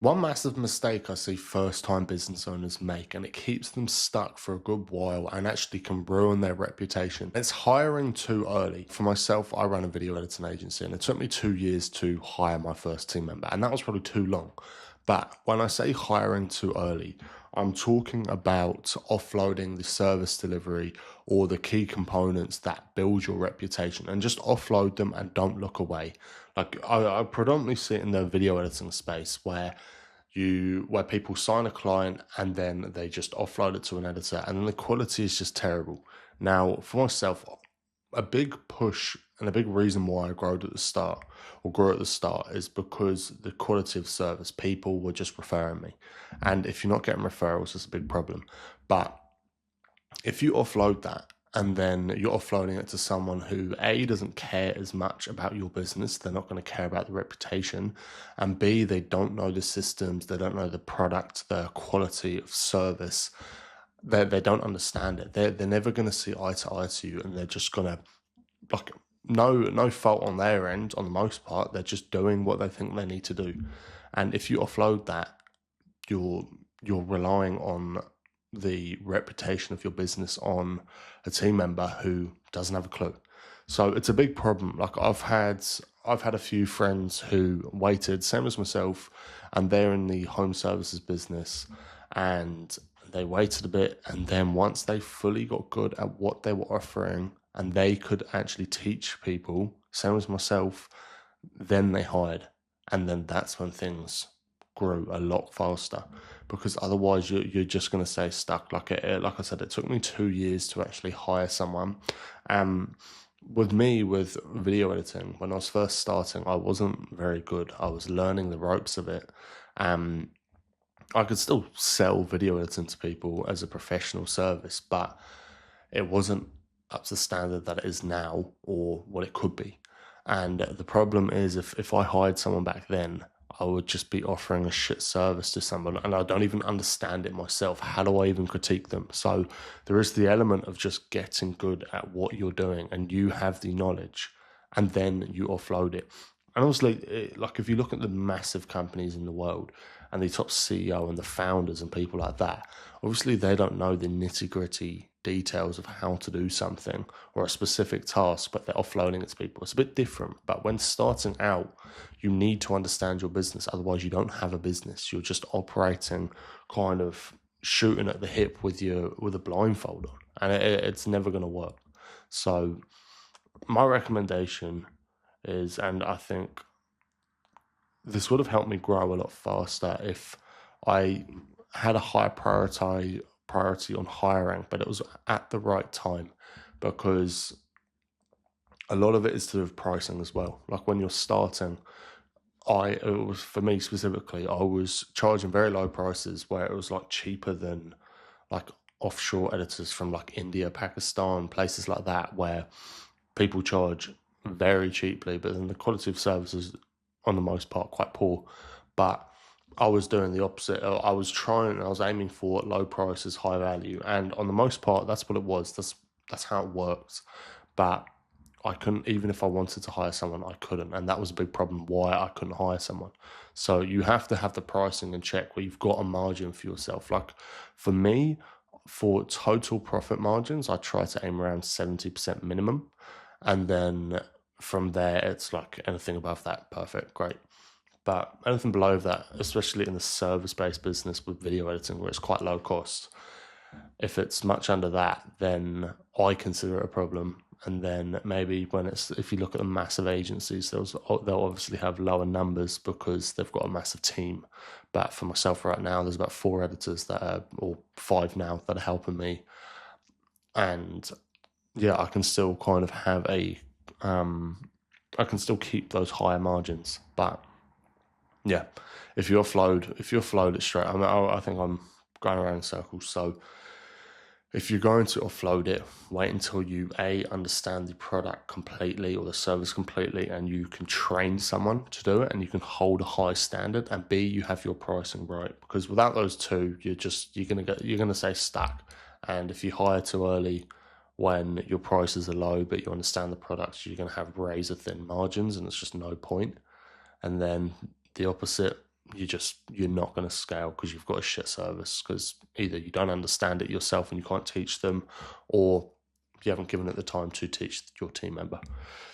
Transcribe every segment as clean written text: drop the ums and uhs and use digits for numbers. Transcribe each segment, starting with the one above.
One massive mistake I see first time business owners make, and it keeps them stuck for a good while and actually can ruin their reputation. It's hiring too early. For myself, I run a video editing agency, and it took me 2 years to hire my first team member, and that was probably too long. But when I say hiring too early, I'm talking about offloading the service delivery or the key components that build your reputation and just offload them and don't look away. Like I predominantly see it in the video editing space where people sign a client and then they just offload it to an editor and then the quality is just terrible. Now, for myself, a big push and a big reason why I grew at the start is because the quality of service, people were just referring me. And if you're not getting referrals, it's a big problem. But if you offload that and then you're offloading it to someone who A doesn't care as much about your business, they're not going to care about the reputation, and B, they don't know the systems, they don't know the product, the quality of service, they don't understand it. They're never going to see eye to eye to you, and they're just going to, like, no fault on their end. On the most part, they're just doing what they think they need to do. And if you offload that, you're you're relying on the reputation of your business on a team member who doesn't have a clue. So it's a big problem. Like I've had a few friends who waited, same as myself, and they're in the home services business, and they waited a bit, and then once they fully got good at what they were offering and they could actually teach people, same as myself, then they hired. And then that's when things grew a lot faster, because otherwise you're just going to stay stuck. Like I said, it took me 2 years to actually hire someone. Um, with me, with video editing, when I was first starting, I wasn't very good. I was learning the ropes of it. Um, I could still sell video editing to people as a professional service, but it wasn't up to the standard that it is now or what it could be. And the problem is, if I hired someone back then, I would just be offering a shit service to someone, and I don't even understand it myself. How do I even critique them? So there is the element of just getting good at what you're doing, and you have the knowledge, and then you offload it. And obviously, like if you look at the massive companies in the world and the top CEO and the founders and people like that, obviously they don't know the nitty gritty details of how to do something or a specific task, but they're offloading it to people. It's a bit different. But when starting out, you need to understand your business. Otherwise, you don't have a business. You're just operating kind of shooting at the hip with a blindfold on, and it's never going to work. So my recommendation is, and I think this would have helped me grow a lot faster if I had a high priority on hiring, but it was at the right time, because a lot of it is to do with pricing as well. Like when you're starting, it was for me specifically, I was charging very low prices where it was like cheaper than like offshore editors from like India, Pakistan, places like that, where people charge very cheaply, but then the quality of service is on the most part quite poor. But I was doing the opposite. I was aiming for low prices, high value, and on the most part, that's what it was. That's how it works. But I couldn't, even if I wanted to hire someone, I couldn't, and that was a big problem why I couldn't hire someone. So you have to have the pricing in check where you've got a margin for yourself. Like for me, for total profit margins, I try to aim around 70% minimum, and then from there, it's like anything above that, perfect, great. But anything below that, especially in the service-based business with video editing, where it's quite low cost, if it's much under that, then I consider it a problem. And then maybe if you look at the massive agencies, they'll obviously have lower numbers because they've got a massive team. But for myself right now, there's about 4 editors or 5 now, that are helping me. And yeah, I can still kind of um, I can still keep those higher margins. But yeah, if you offload it straight, I think I'm going around in circles. So if you're going to offload it, wait until you understand the product completely or the service completely, and you can train someone to do it, and you can hold a high standard, and B, you have your pricing right. Because without those two, you're gonna stay stuck. And if you hire too early when your prices are low, but you understand the products, you're gonna have razor thin margins, and it's just no point. And then the opposite, you're not going to scale because you've got a shit service, because either you don't understand it yourself and you can't teach them, or you haven't given it the time to teach your team member.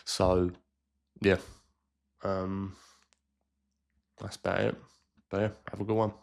So yeah, that's about it. But yeah, have a good one.